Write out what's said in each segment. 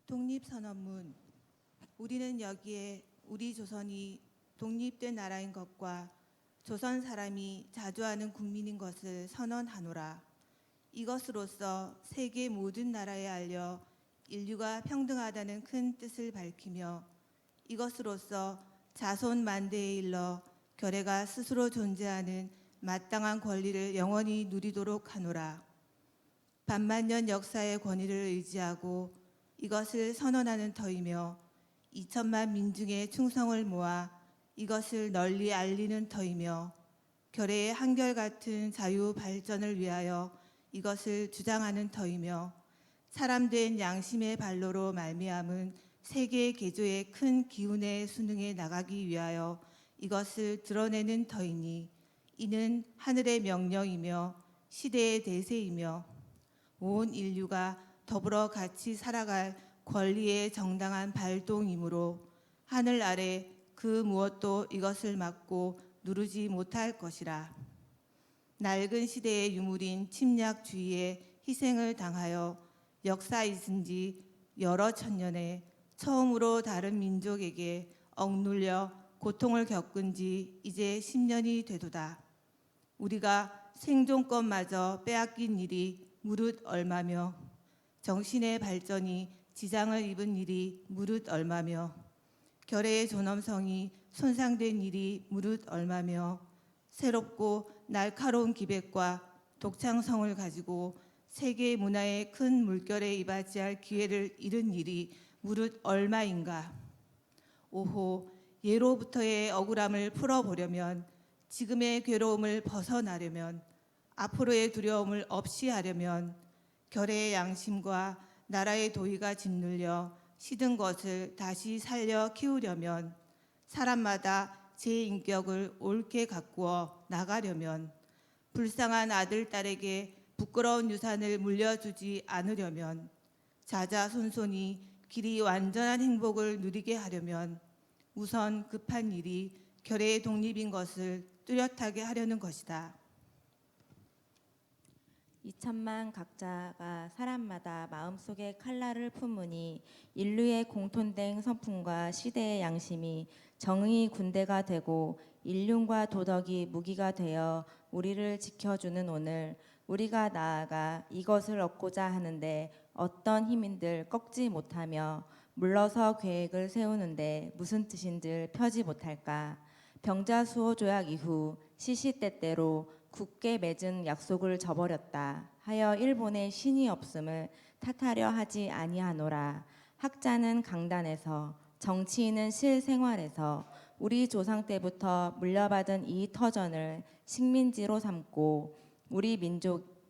독립선언문. 우리는 여기에 우리 조선이 독립된 나라인 것과 조선 사람이 자주하는 국민인 것을 선언하노라. 이것으로써 세계 모든 나라에 알려 인류가 평등하다는 큰 뜻을 밝히며 이것으로써 자손 만대에 일러 결의가 스스로 존재하는 마땅한 권리를 영원히 누리도록 하노라. 반만년 역사의 권위를 의지하고 이것을 선언하는 터이며 2천만 민중의 충성을 모아 이것을 널리 알리는 터이며 결의의 한결같은 자유 발전을 위하여 이것을 주장하는 터이며 사람된 양심의 발로로 말미암은 세계 개조의 큰 기운의 수능에 나가기 위하여 이것을 드러내는 터이니 이는 하늘의 명령이며 시대의 대세이며 온 인류가 더불어 같이 살아갈 권리의 정당한 발동이므로 하늘 아래 그 무엇도 이것을 막고 누르지 못할 것이라. 낡은 시대의 유물인 침략주의에 희생을 당하여 역사있은 지 여러 천년에 처음으로 다른 민족에게 억눌려 고통을 겪은 지 이제 10년이 되도다. 우리가 생존권마저 빼앗긴 일이 무릇 얼마며 정신의 발전이 지장을 입은 일이 무릇 얼마며 결의의 존엄성이 손상된 일이 무릇 얼마며 새롭고 날카로운 기백과 독창성을 가지고 세계 문화의 큰 물결에 이바지할 기회를 잃은 일이 무릇 얼마인가. 오호, 예로부터의 억울함을 풀어보려면, 지금의 괴로움을 벗어나려면, 앞으로의 두려움을 없이 하려면 결의의 양심과 나라의 도의가 짓눌려 시든 것을 다시 살려 키우려면 사람마다 제 인격을 옳게 가꾸어 나가려면 불쌍한 아들, 딸에게 부끄러운 유산을 물려주지 않으려면 자자손손이 길이 완전한 행복을 누리게 하려면 우선 급한 일이 결의의 독립인 것을 뚜렷하게 하려는 것이다. 2천만 각자가 사람마다 마음속에 칼날을 품으니 인류의 공통된 성품과 시대의 양심이 정의의 군대가 되고 인륜과 도덕이 무기가 되어 우리를 지켜주는 오늘, 우리가 나아가 이것을 얻고자 하는데 어떤 힘인들 꺾지 못하며 물러서 계획을 세우는데 무슨 뜻인들 펴지 못할까. 병자수호 조약 이후 시시때때로 굳게 맺은 약속을 저버렸다 하여 일본의 신이 없음을 탓하려 하지 아니하노라. 학자는 강단에서, 정치인은 실생활에서 우리 조상 때부터 물려받은 이 터전을 식민지로 삼고 우리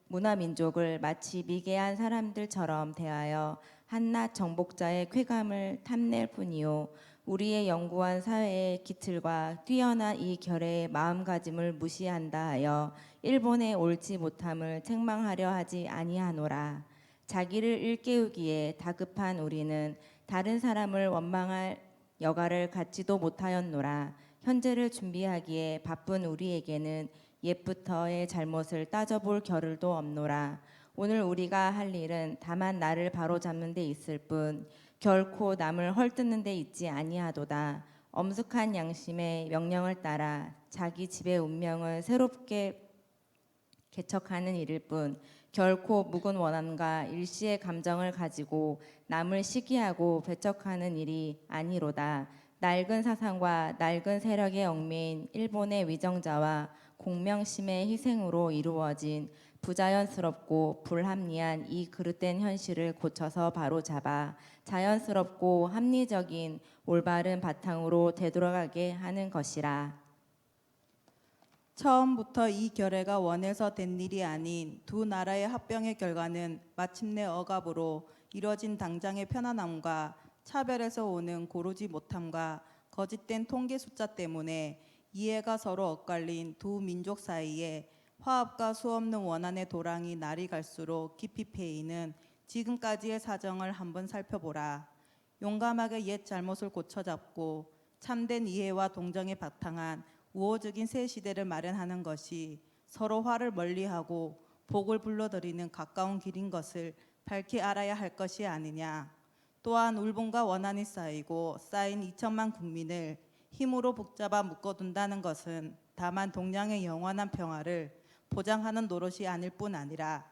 문화민족을 마치 미개한 사람들처럼 대하여 한낱 정복자의 쾌감을 탐낼 뿐이요, 우리의 연구한 사회의 기틀과 뛰어난 이 결의의 마음가짐을 무시한다 하여 일본의 옳지 못함을 책망하려 하지 아니하노라. 자기를 일깨우기에 다급한 우리는 다른 사람을 원망할 여가를 갖지도 못하였노라. 현재를 준비하기에 바쁜 우리에게는 옛부터의 잘못을 따져볼 겨를도 없노라. 오늘 우리가 할 일은 다만 나를 바로잡는 데 있을 뿐 결코 남을 헐뜯는 데 있지 아니하도다. 엄숙한 양심의 명령을 따라 자기 집의 운명을 새롭게 개척하는 일일 뿐 결코 묵은 원함과 일시의 감정을 가지고 남을 시기하고 배척하는 일이 아니로다. 낡은 사상과 낡은 세력에 얽매인 일본의 위정자와 공명심의 희생으로 이루어진 부자연스럽고 불합리한 이 그릇된 현실을 고쳐서 바로잡아 자연스럽고 합리적인 올바른 바탕으로 되돌아가게 하는 것이라. 처음부터 이 결의가 원해서 된 일이 아닌 두 나라의 합병의 결과는 마침내 억압으로 이뤄진 당장의 편안함과 차별에서 오는 고르지 못함과 거짓된 통계 숫자 때문에 이해가 서로 엇갈린 두 민족 사이에 화합과 수없는 원한의 도랑이 날이 갈수록 깊이 패이는 지금까지의 사정을 한번 살펴보라. 용감하게 옛 잘못을 고쳐잡고 참된 이해와 동정에 바탕한 우호적인 새 시대를 마련하는 것이 서로 화를 멀리하고 복을 불러들이는 가까운 길인 것을 밝히 알아야 할 것이 아니냐. 또한 울분과 원한이 쌓인 2천만 국민을 힘으로 붙잡아 묶어둔다는 것은 다만 동양의 영원한 평화를 보장하는 노릇이 아닐 뿐 아니라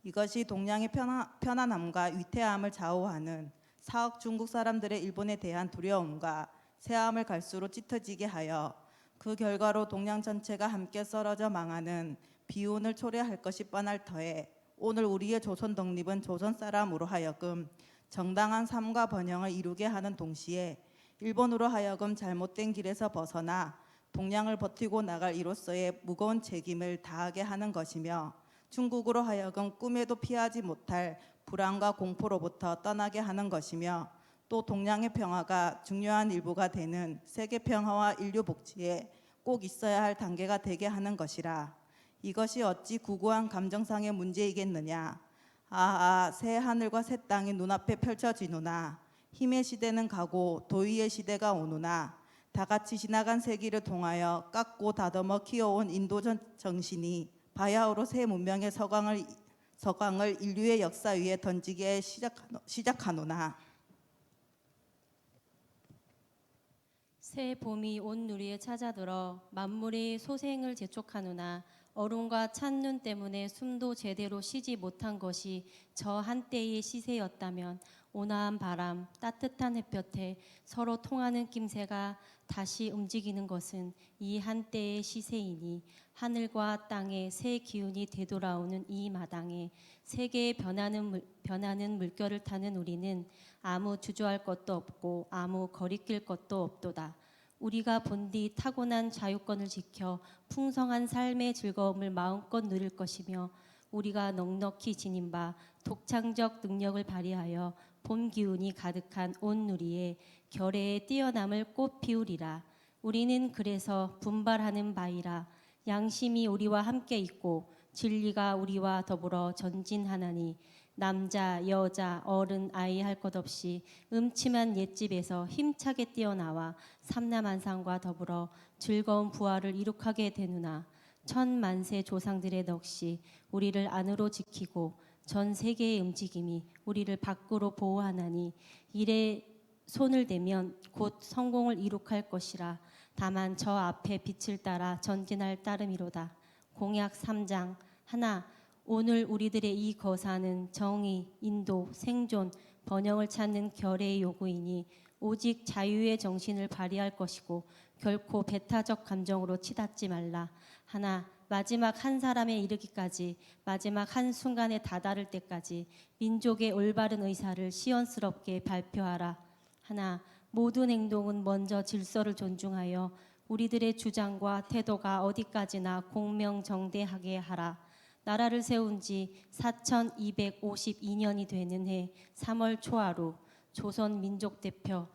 이것이 동양의 편안함과 위태함을 좌우하는 사억 중국 사람들의 일본에 대한 두려움과 새함을 갈수록 짙어지게 하여 그 결과로 동양 전체가 함께 썰어져 망하는 비운을 초래할 것이 뻔할 터에 오늘 우리의 조선 독립은 조선 사람으로 하여금 정당한 삶과 번영을 이루게 하는 동시에 일본으로 하여금 잘못된 길에서 벗어나 동양을 버티고 나갈 이로서의 무거운 책임을 다하게 하는 것이며 중국으로 하여금 꿈에도 피하지 못할 불안과 공포로부터 떠나게 하는 것이며 또 동양의 평화가 중요한 일부가 되는 세계 평화와 인류 복지에 꼭 있어야 할 단계가 되게 하는 것이라. 이것이 어찌 구구한 감정상의 문제이겠느냐. 새 하늘과 새 땅이 눈앞에 펼쳐지누나 힘의 시대는 가고 도의의 시대가 오누나 다같이 지나간 세기를 통하여 깎고 다듬어 키워온 인도 정신이 바야흐로 새 문명의 서광을 인류의 역사 위에 던지게 시작하노나. 새 봄이 온 누리에 찾아들어 만물이 소생을 재촉하노나 얼음과 찬눈 때문에 숨도 제대로 쉬지 못한 것이 저 한때의 시세였다면 온화한 바람, 따뜻한 햇볕에 서로 통하는 낌새가 다시 움직이는 것은 이 한때의 시세이니 하늘과 땅에 새 기운이 되돌아오는 이 마당에 세계의 변하는 물결을 타는 우리는 아무 주저할 것도 없고 아무 거리낄 것도 없도다. 우리가 본디 타고난 자유권을 지켜 풍성한 삶의 즐거움을 마음껏 누릴 것이며 우리가 넉넉히 지닌 바 독창적 능력을 발휘하여 봄 기운이 가득한 온 누리에 결의의 뛰어남을 꽃 피우리라. 우리는 그래서 분발하는 바이라. 양심이 우리와 함께 있고 진리가 우리와 더불어 전진하나니 남자, 여자, 어른, 아이 할 것 없이 음침한 옛집에서 힘차게 뛰어나와 삼남한상과 더불어 즐거운 부활을 이룩하게 되누나 천만세 조상들의 넋이 우리를 안으로 지키고 전 세계의 움직임이 우리를 밖으로 보호하나니 이래 손을 대면 곧 성공을 이룩할 것이라. 다만 저 앞에 빛을 따라 전진할 따름이로다. 공약 3장 하나. 오늘 우리들의 이 거사는 정의, 인도, 생존, 번영을 찾는 결의의 요구이니 오직 자유의 정신을 발휘할 것이고 결코 배타적 감정으로 치닫지 말라. 하나. 마지막 한 사람에 이르기까지 마지막 한 순간에 다다를 때까지 민족의 올바른 의사를 시원스럽게 발표하라. 하나. 모든 행동은 먼저 질서를 존중하여 우리들의 주장과 태도가 어디까지나 공명정대하게 하라. 나라를 세운 지 4252년이 되는 해 3월 초하루 조선 민족 대표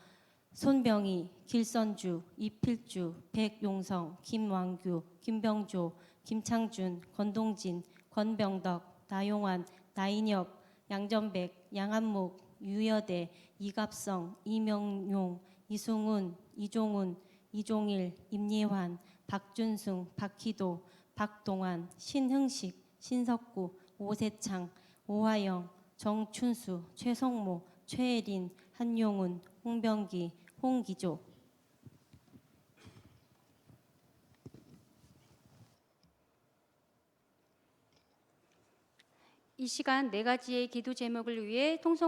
손병희, 길선주, 이필주, 백용성, 김왕규, 김병조, 김창준, 권동진, 권병덕, 나용환, 나인엽, 양전백, 양한목, 유여대, 이갑성, 이명용, 이승훈, 이종훈, 이종일, 임예환, 박준승, 박희도, 박동환, 신흥식, 신석구, 오세창, 오화영, 정춘수, 최성모, 최혜린, 한용운, 홍병기, 홍기조. 이 시간 네 가지의 기도 제목을 위해 통성